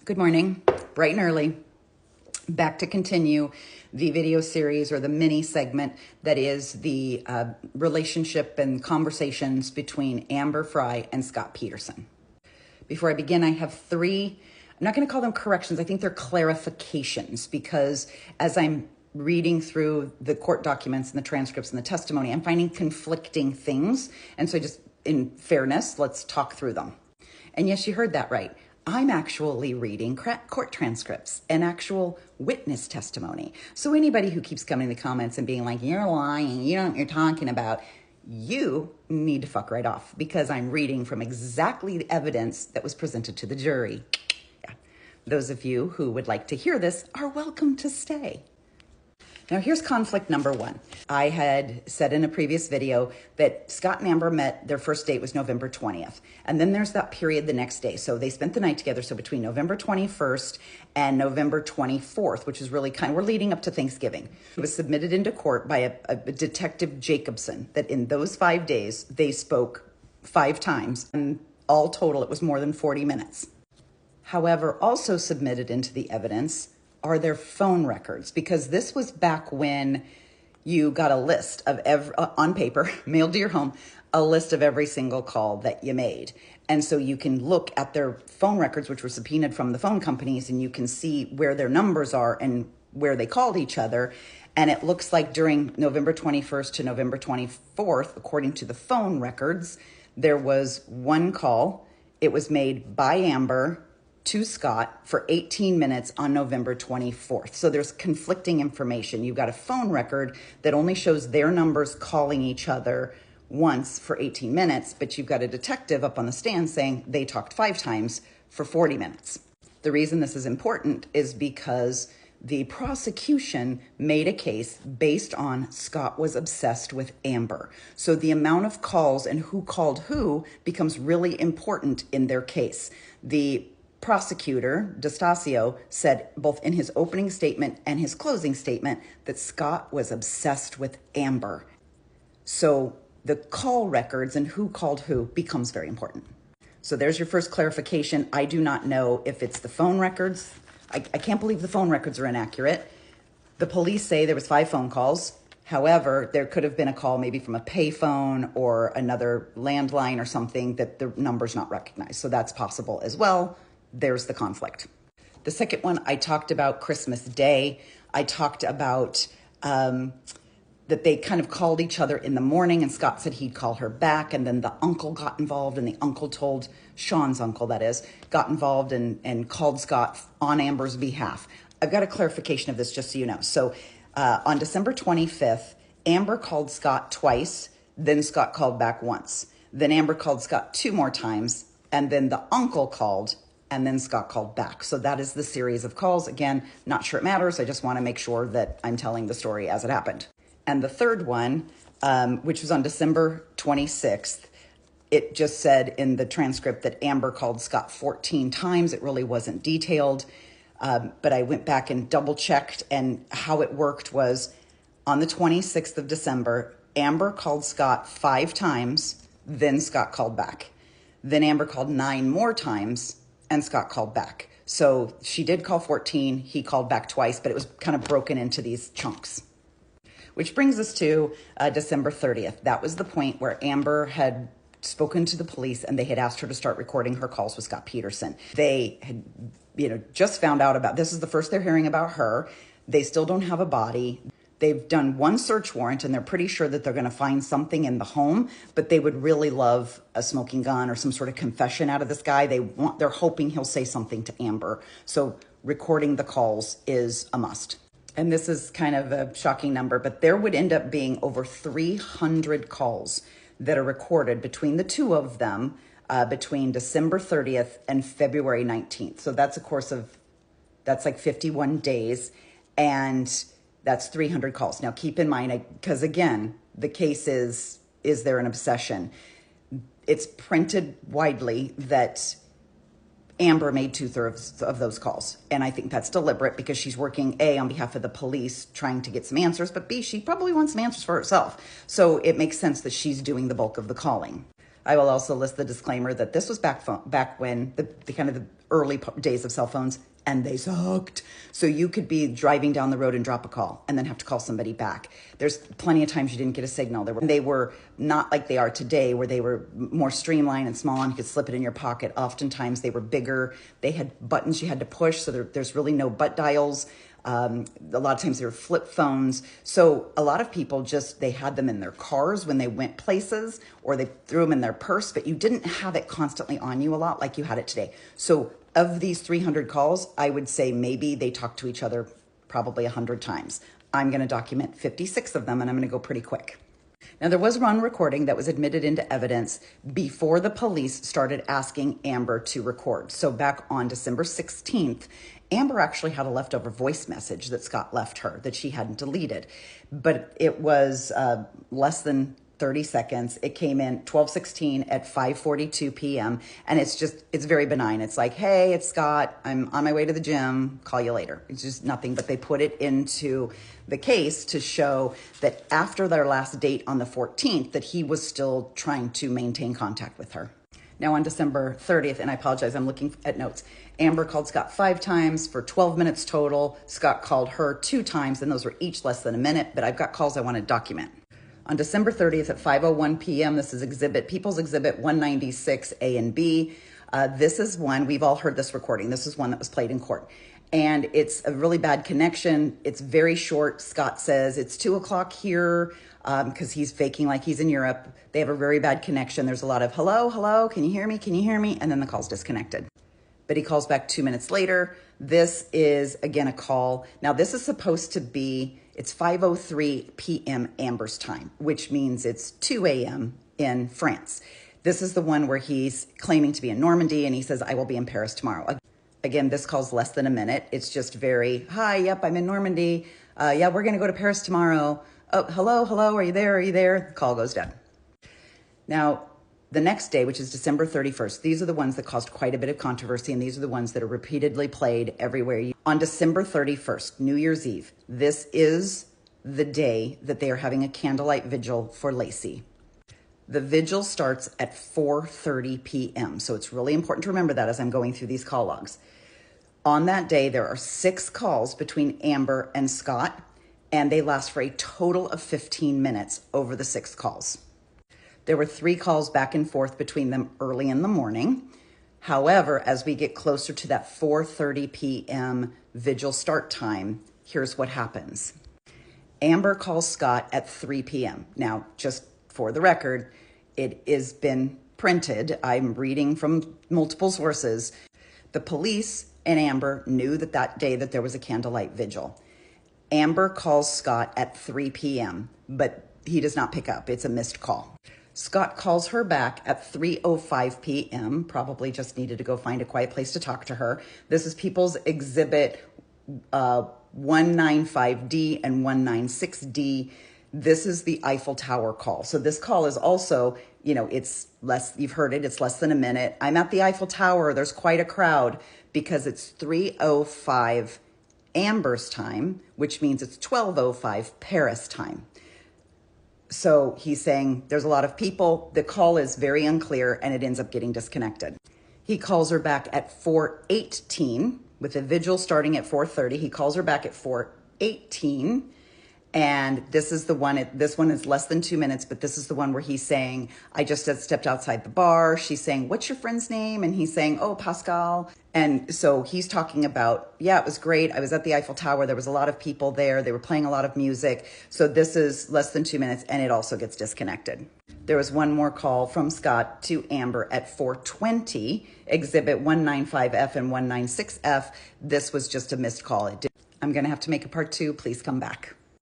Good morning, bright and early. Back to continue the video series or the mini segment that is the relationship and conversations between Amber Frey and Scott Peterson. Before I begin, I have three, I'm not going to call them corrections, I think they're clarifications, because as I'm reading through the court documents and the transcripts and the testimony, I'm finding conflicting things. And so just in fairness, let's talk through them. And yes, you heard that right. I'm actually reading court transcripts and actual witness testimony. So anybody who keeps coming in the comments and being like, you're lying, you know what you're talking about, you need to fuck right off, because I'm reading from exactly the evidence that was presented to the jury. Yeah. Those of you who would like to hear this are welcome to stay. Now, here's conflict number one. I had said in a previous video that Scott and Amber met, their first date was November 20th. And then there's that period the next day. So they spent the night together. So between November 21st and November 24th, which is really we're leading up to Thanksgiving. It was submitted into court by a Detective Jacobson that in those 5 days, they spoke 5 times. And all total, it was more than 40 minutes. However, also submitted into the evidence are their phone records, because this was back when you got a list of on paper, mailed to your home, a list of every single call that you made. And so you can look at their phone records, which were subpoenaed from the phone companies, and you can see where their numbers are and where they called each other. And it looks like during November 21st to November 24th, according to the phone records, there was one call. It was made by Amber to Scott for 18 minutes on November 24th. So there's conflicting information. You've got a phone record that only shows their numbers calling each other once for 18 minutes, but you've got a detective up on the stand saying they talked 5 times for 40 minutes. The reason this is important is because the prosecution made a case based on Scott was obsessed with Amber. So the amount of calls and who called who becomes really important in their case. The prosecutor, D'Stasio, said both in his opening statement and his closing statement that Scott was obsessed with Amber. So the call records and who called who becomes very important. So there's your first clarification. I do not know if it's the phone records. I can't believe the phone records are inaccurate. The police say there was 5 phone calls. However, there could have been a call maybe from a payphone or another landline or something that the number's not recognized. So that's possible as well. There's the conflict. The second one, I talked about Christmas Day. I talked about that they kind of called each other in the morning, and Scott said he'd call her back, and then the uncle got involved, and the uncle told, Sean's uncle that is, got involved and called Scott on Amber's behalf. I've got a clarification of this just so you know. So on December 25th, Amber called Scott twice, then Scott called back once. Then Amber called Scott 2 more times, and then the uncle called, and then Scott called back. So that is the series of calls. Again, not sure it matters. I just want to make sure that I'm telling the story as it happened. And the third one, which was on December 26th, it just said in the transcript that Amber called Scott 14 times. It really wasn't detailed. But I went back and double checked, and how it worked was on the 26th of December, Amber called Scott 5 times, then Scott called back. Then Amber called 9 more times, and Scott called back. So she did call 14, he called back twice, but it was kind of broken into these chunks. Which brings us to December 30th. That was the point where Amber had spoken to the police and they had asked her to start recording her calls with Scott Peterson. They had, just found out about, this is the first they're hearing about her. They still don't have a body. They've done one search warrant and they're pretty sure that they're going to find something in the home, but they would really love a smoking gun or some sort of confession out of this guy. They're hoping he'll say something to Amber. So recording the calls is a must. And this is kind of a shocking number, but there would end up being over 300 calls that are recorded between the two of them between December 30th and February 19th. So that's that's like 51 days. And that's 300 calls. Now, keep in mind, because again, the case is there an obsession? It's printed widely that Amber made 2/3 of those calls. And I think that's deliberate because she's working, A, on behalf of the police, trying to get some answers, but B, she probably wants some answers for herself. So it makes sense that she's doing the bulk of the calling. I will also list the disclaimer that this was back when the kind of the early days of cell phones, and they sucked. So you could be driving down the road and drop a call and then have to call somebody back. There's plenty of times you didn't get a signal. They were not like they are today, where they were more streamlined and small and you could slip it in your pocket. Oftentimes they were bigger. They had buttons you had to push, so there's really no butt dials. A lot of times they were flip phones. So a lot of people they had them in their cars when they went places, or they threw them in their purse, but you didn't have it constantly on you a lot like you had it today. So of these 300 calls, I would say maybe they talked to each other probably 100 times. I'm going to document 56 of them, and I'm going to go pretty quick. Now, there was one recording that was admitted into evidence before the police started asking Amber to record. So back on December 16th, Amber actually had a leftover voice message that Scott left her that she hadn't deleted, but it was less than 30 seconds. It came in 12:16 at 5:42 p.m. And it's very benign. It's like, hey, it's Scott. I'm on my way to the gym. Call you later. It's just nothing, but they put it into the case to show that after their last date on the 14th, that he was still trying to maintain contact with her. Now on December 30th, and I apologize, I'm looking at notes, Amber called Scott 5 times for 12 minutes total. Scott called her 2 times, and those were each less than a minute, but I've got calls I want to document. On December 30th at 5:01 p.m., this is People's Exhibit 196 A and B. This is one, we've all heard this recording. This is one that was played in court. And it's a really bad connection. It's very short. Scott says, it's 2 o'clock here, because he's faking like he's in Europe. They have a very bad connection. There's a lot of, hello, hello, can you hear me? Can you hear me? And then the call's disconnected. But he calls back 2 minutes later. This is, again, a call. Now, this is supposed to be, it's 5:03 p.m. Amber's time, which means it's 2 a.m. in France. This is the one where he's claiming to be in Normandy, and he says, I will be in Paris tomorrow. Again, this call's less than a minute. It's just very, hi, yep, I'm in Normandy. Yeah, we're going to go to Paris tomorrow. Oh, hello, hello, are you there? Are you there? The call goes dead. Now, the next day, which is December 31st, these are the ones that caused quite a bit of controversy, and these are the ones that are repeatedly played everywhere. On December 31st, New Year's Eve, this is the day that they are having a candlelight vigil for Lacey. The vigil starts at 4:30 p.m., so it's really important to remember that as I'm going through these call logs. On that day, there are 6 calls between Amber and Scott, and they last for a total of 15 minutes over the 6 calls. There were 3 calls back and forth between them early in the morning. However, as we get closer to that 4:30 p.m. vigil start time, here's what happens. Amber calls Scott at 3 p.m. Now, just for the record, it has been printed. I'm reading from multiple sources. The police and Amber knew that day that there was a candlelight vigil. Amber calls Scott at 3 p.m., but he does not pick up. It's a missed call. Scott calls her back at 3:05 p.m., probably just needed to go find a quiet place to talk to her. This is People's Exhibit 195D and 196D. This is the Eiffel Tower call. So this call is also, it's less, you've heard it, it's less than a minute. I'm at the Eiffel Tower, there's quite a crowd, because it's 3:05 Amber's time, which means it's 12:05 Paris time. So he's saying there's a lot of people. The call is very unclear, and it ends up getting disconnected. He calls her back at 4:18 with the vigil starting at 4:30. He calls her back at 4:18. And this is the one, this one is less than 2 minutes, but this is the one where he's saying, I just stepped outside the bar. She's saying, what's your friend's name? And he's saying, oh, Pascal. And so he's talking about, yeah, it was great. I was at the Eiffel Tower. There was a lot of people there. They were playing a lot of music. So this is less than 2 minutes, and it also gets disconnected. There was one more call from Scott to Amber at 4:20, Exhibit 195F and 196F. This was just a missed call. I'm going to have to make a part 2. Please come back.